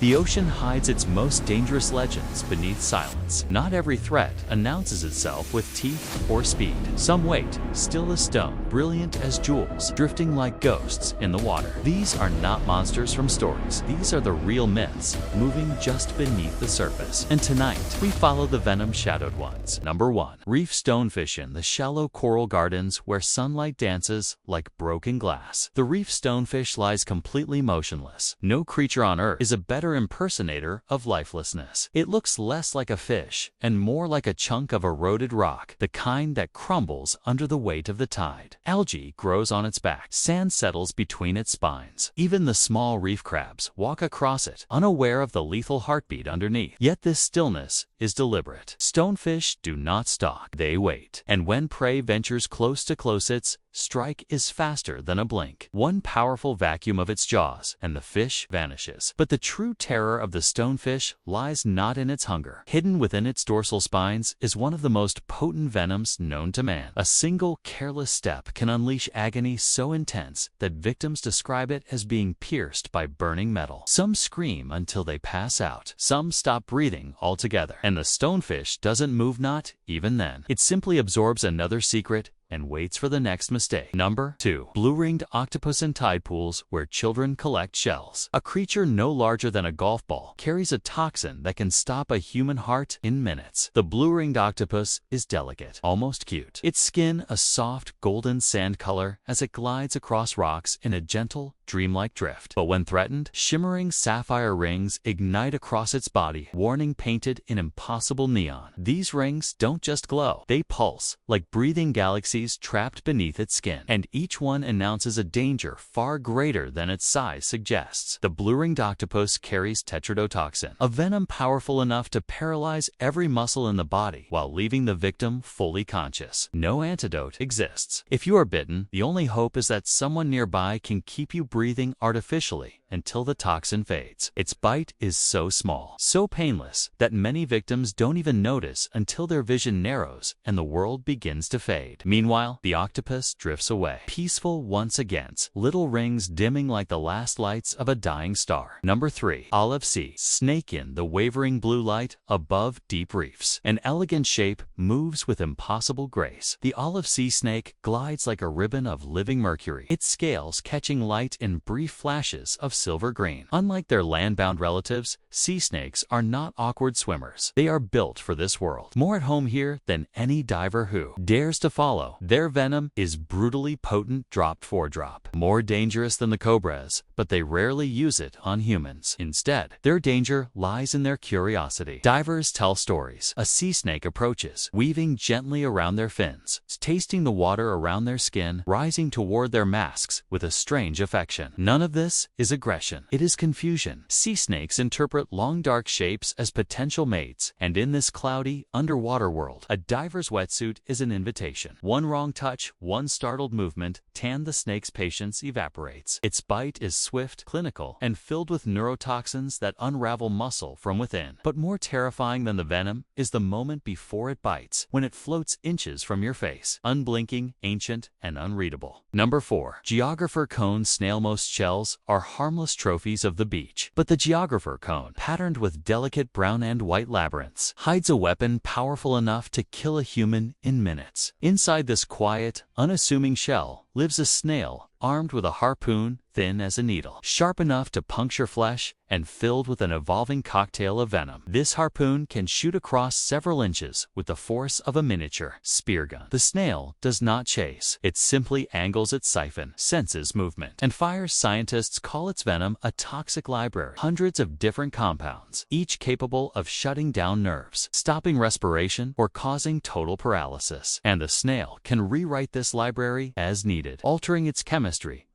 The ocean hides its most dangerous legends beneath silence. Not every threat announces itself with teeth or speed. Some wait, still as stone, brilliant as jewels, drifting like ghosts in the water. These are not monsters from stories. These are the real myths, moving just beneath the surface. And tonight, we follow the venom-shadowed ones. Number 1. Reef stonefish in the shallow coral gardens where sunlight dances like broken glass. The reef stonefish lies completely motionless. No creature on Earth is a better impersonator of lifelessness. It looks less like a fish and more like a chunk of eroded rock, the kind that crumbles under the weight of the tide. Algae grows on its back. Sand settles between its spines. Even the small reef crabs walk across it, unaware of the lethal heartbeat underneath. Yet this stillness is deliberate. Stonefish do not stalk. They wait. And when prey ventures close to its strike is faster than a blink. One powerful vacuum of its jaws, and the fish vanishes. But the true terror of the stonefish lies not in its hunger. Hidden within its dorsal spines is one of the most potent venoms known to man. A single careless step can unleash agony so intense that victims describe it as being pierced by burning metal. Some scream until they pass out. Some stop breathing altogether. And the stonefish doesn't move, not even then. It simply absorbs another secret and waits for the next mistake. Number 2. Blue-ringed octopus in tide pools where children collect shells. A creature no larger than a golf ball carries a toxin that can stop a human heart in minutes. The blue-ringed octopus is delicate, almost cute. Its skin a soft golden sand color as it glides across rocks in a gentle, dreamlike drift. But when threatened, shimmering sapphire rings ignite across its body, warning painted in impossible neon. These rings don't just glow, they pulse like breathing galaxies trapped beneath its skin, and each one announces a danger far greater than its size suggests. The blue-ringed octopus carries tetrodotoxin, a venom powerful enough to paralyze every muscle in the body while leaving the victim fully conscious. No antidote exists. If you are bitten, the only hope is that someone nearby can keep you breathing artificially until the toxin fades. Its bite is so small, so painless, that many victims don't even notice until their vision narrows and the world begins to fade. Meanwhile, the octopus drifts away, peaceful once again, little rings dimming like the last lights of a dying star. Number 3. Olive sea snake in the wavering blue light above deep reefs. An elegant shape moves with impossible grace. The olive sea snake glides like a ribbon of living mercury, its scales catching light in brief flashes of silver green. Unlike their land-bound relatives, sea snakes are not awkward swimmers. They are built for this world, more at home here than any diver who dares to follow. Their venom is brutally potent drop for drop, more dangerous than the cobras, but they rarely use it on humans. Instead, their danger lies in their curiosity. Divers tell stories. A sea snake approaches, weaving gently around their fins, tasting the water around their skin, rising toward their masks with a strange affection. None of this is aggression. It is confusion. Sea snakes interpret long dark shapes as potential mates, and in this cloudy, underwater world, a diver's wetsuit is an invitation. One wrong touch, one startled movement, the snake's patience evaporates. Its bite is swift, clinical, and filled with neurotoxins that unravel muscle from within. But more terrifying than the venom is the moment before it bites, when it floats inches from your face, unblinking, ancient, and unreadable. Number 4. Geographer cone snail-most shells are harmless trophies of the beach. But the geographer cone, patterned with delicate brown and white labyrinths, hides a weapon powerful enough to kill a human in minutes. Inside this quiet, unassuming shell lives a snail armed with a harpoon thin as a needle, sharp enough to puncture flesh and filled with an evolving cocktail of venom. This harpoon can shoot across several inches with the force of a miniature spear gun. The snail does not chase. It simply angles its siphon, senses movement, and fires. Scientists call its venom a toxic library. Hundreds of different compounds, each capable of shutting down nerves, stopping respiration, or causing total paralysis. And the snail can rewrite this library as needed, altering its chemistry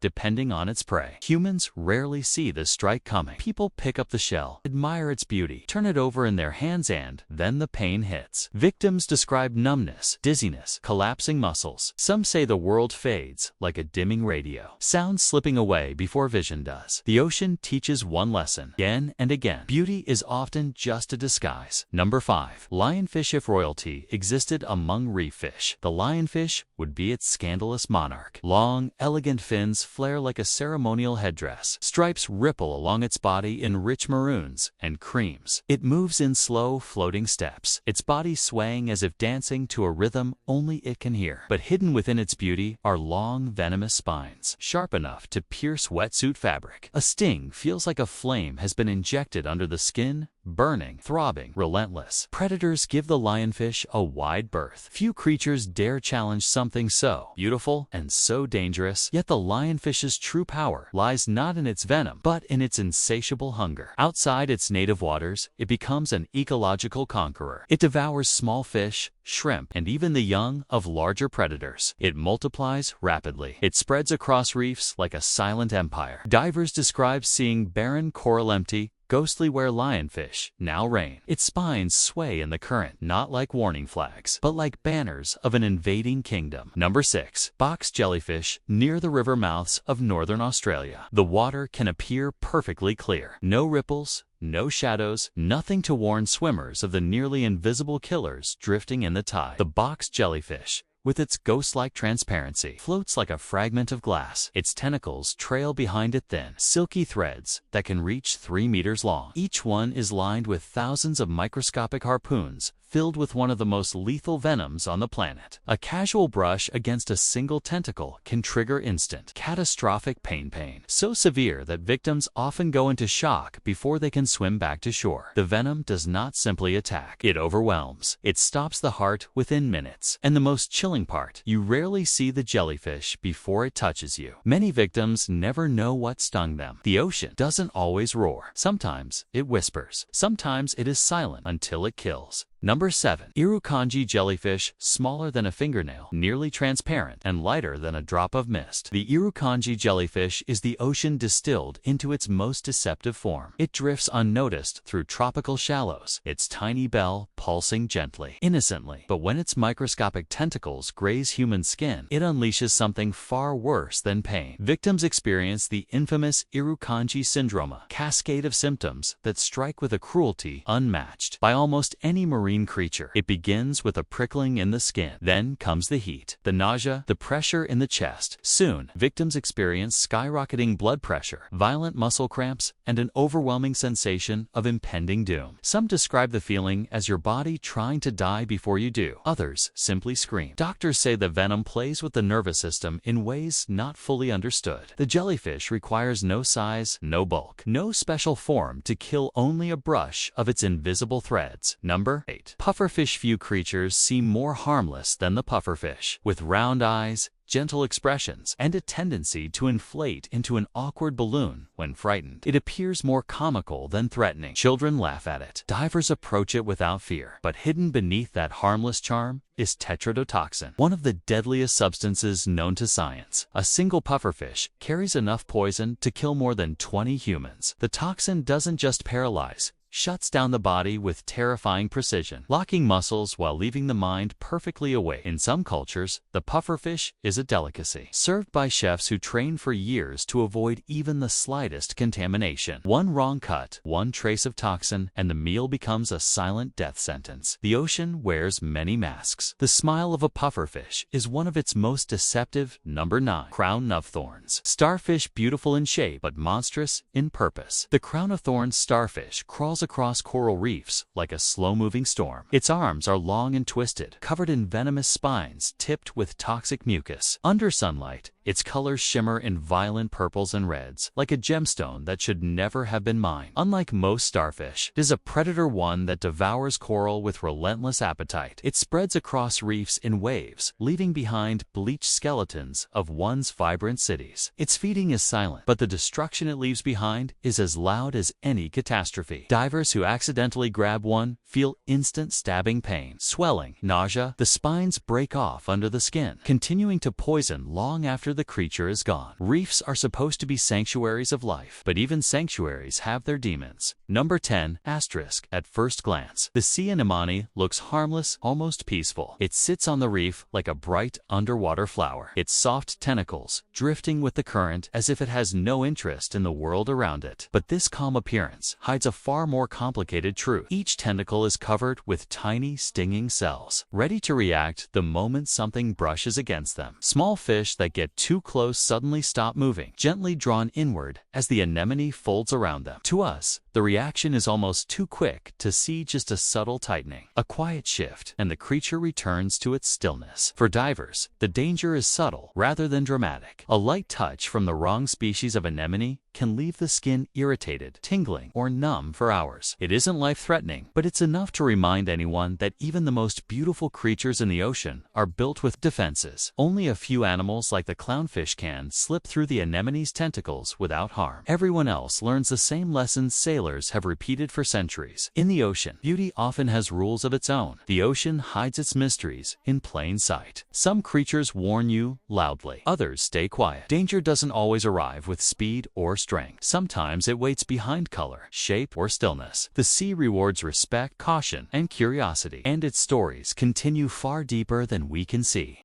depending on its prey. Humans rarely see this strike coming. People pick up the shell, admire its beauty, turn it over in their hands, and then the pain hits. Victims describe numbness, dizziness, collapsing muscles. Some say the world fades like a dimming radio, sound slipping away before vision does. The ocean teaches one lesson again and again. Beauty is often just a disguise. Number 5. Lionfish. If royalty existed among reef fish, the lionfish would be its scandalous monarch. shark. Long, elegant fins flare like a ceremonial headdress. Stripes ripple along its body in rich maroons and creams. It moves in slow, floating steps, its body swaying as if dancing to a rhythm only it can hear. But hidden within its beauty are long, venomous spines, sharp enough to pierce wetsuit fabric. A sting feels like a flame has been injected under the skin, burning, throbbing, relentless. Predators give the lionfish a wide berth. Few creatures dare challenge something so beautiful and so dangerous, yet the lionfish's true power lies not in its venom, but in its insatiable hunger. Outside its native waters, it becomes an ecological conqueror. It devours small fish, shrimp, and even the young of larger predators. It multiplies rapidly. It spreads across reefs like a silent empire. Divers describe seeing barren coral empty, ghostly where lionfish now reign. Its spines sway in the current, not like warning flags, but like banners of an invading kingdom. Number 6. Box jellyfish near the river mouths of northern Australia. The water can appear perfectly clear. No ripples, no shadows, nothing to warn swimmers of the nearly invisible killers drifting in the tide. The box jellyfish, with its ghost-like transparency, floats like a fragment of glass. Its tentacles trail behind it thin, silky threads that can reach 3 meters long. Each one is lined with thousands of microscopic harpoons filled with one of the most lethal venoms on the planet. A casual brush against a single tentacle can trigger instant, catastrophic pain, so severe that victims often go into shock before they can swim back to shore. The venom does not simply attack, it overwhelms. It stops the heart within minutes. And the most chilling part, you rarely see the jellyfish before it touches you. Many victims never know what stung them. The ocean doesn't always roar. Sometimes it whispers. Sometimes it is silent until it kills. Number 7. Irukandji jellyfish, smaller than a fingernail, nearly transparent, and lighter than a drop of mist. The Irukandji jellyfish is the ocean distilled into its most deceptive form. It drifts unnoticed through tropical shallows, its tiny bell pulsing gently, innocently. But when its microscopic tentacles graze human skin, it unleashes something far worse than pain. Victims experience the infamous Irukandji syndrome, a cascade of symptoms that strike with a cruelty unmatched by almost any marine creature. It begins with a prickling in the skin. Then comes the heat, the nausea, the pressure in the chest. Soon, victims experience skyrocketing blood pressure, violent muscle cramps, and an overwhelming sensation of impending doom. Some describe the feeling as your body trying to die before you do. Others simply scream. Doctors say the venom plays with the nervous system in ways not fully understood. The jellyfish requires no size, no bulk, no special form to kill, only a brush of its invisible threads. Number 8. Pufferfish. Few creatures seem more harmless than the pufferfish. With round eyes, gentle expressions, and a tendency to inflate into an awkward balloon when frightened, it appears more comical than threatening. Children laugh at it. Divers approach it without fear. But hidden beneath that harmless charm is tetrodotoxin, one of the deadliest substances known to science. A single pufferfish carries enough poison to kill more than 20 humans. The toxin doesn't just paralyze, shuts down the body with terrifying precision, locking muscles while leaving the mind perfectly awake. In some cultures, the pufferfish is a delicacy, served by chefs who train for years to avoid even the slightest contamination. One wrong cut, one trace of toxin, and the meal becomes a silent death sentence. The ocean wears many masks. The smile of a pufferfish is one of its most deceptive. Number 9. Crown-of-thorns. Starfish, beautiful in shape but monstrous in purpose. The crown-of-thorns starfish crawls across coral reefs like a slow-moving storm. Its arms are long and twisted, covered in venomous spines tipped with toxic mucus. Under sunlight, its colors shimmer in violent purples and reds, like a gemstone that should never have been mined. Unlike most starfish, it is a predator, one that devours coral with relentless appetite. It spreads across reefs in waves, leaving behind bleached skeletons of once vibrant cities. Its feeding is silent, but the destruction it leaves behind is as loud as any catastrophe. Divers who accidentally grab one feel instant stabbing pain, swelling, nausea. The spines break off under the skin, continuing to poison long after the creature is gone. Reefs are supposed to be sanctuaries of life, but even sanctuaries have their demons. Number 10. Asterisk. At first glance, the sea anemone looks harmless, almost peaceful. It sits on the reef like a bright underwater flower, its soft tentacles drifting with the current as if it has no interest in the world around it. But this calm appearance hides a far more complicated truth. Each tentacle is covered with tiny stinging cells, ready to react the moment something brushes against them. Small fish that get too close suddenly stop moving, gently drawn inward as the anemone folds around them. To us, the reaction is almost too quick to see just a subtle tightening, a quiet shift, and the creature returns to its stillness. For divers, the danger is subtle rather than dramatic. A light touch from the wrong species of anemone can leave the skin irritated, tingling, or numb for hours. It isn't life-threatening, but it's enough to remind anyone that even the most beautiful creatures in the ocean are built with defenses. Only a few animals like the clownfish can slip through the anemone's tentacles without harm. Everyone else learns the same lessons sailors have repeated for centuries. In the ocean, beauty often has rules of its own. The ocean hides its mysteries in plain sight. Some creatures warn you loudly, others stay quiet. Danger doesn't always arrive with speed or strength. Sometimes it waits behind color, shape, or stillness. The sea rewards respect, caution, and curiosity, and its stories continue far deeper than we can see.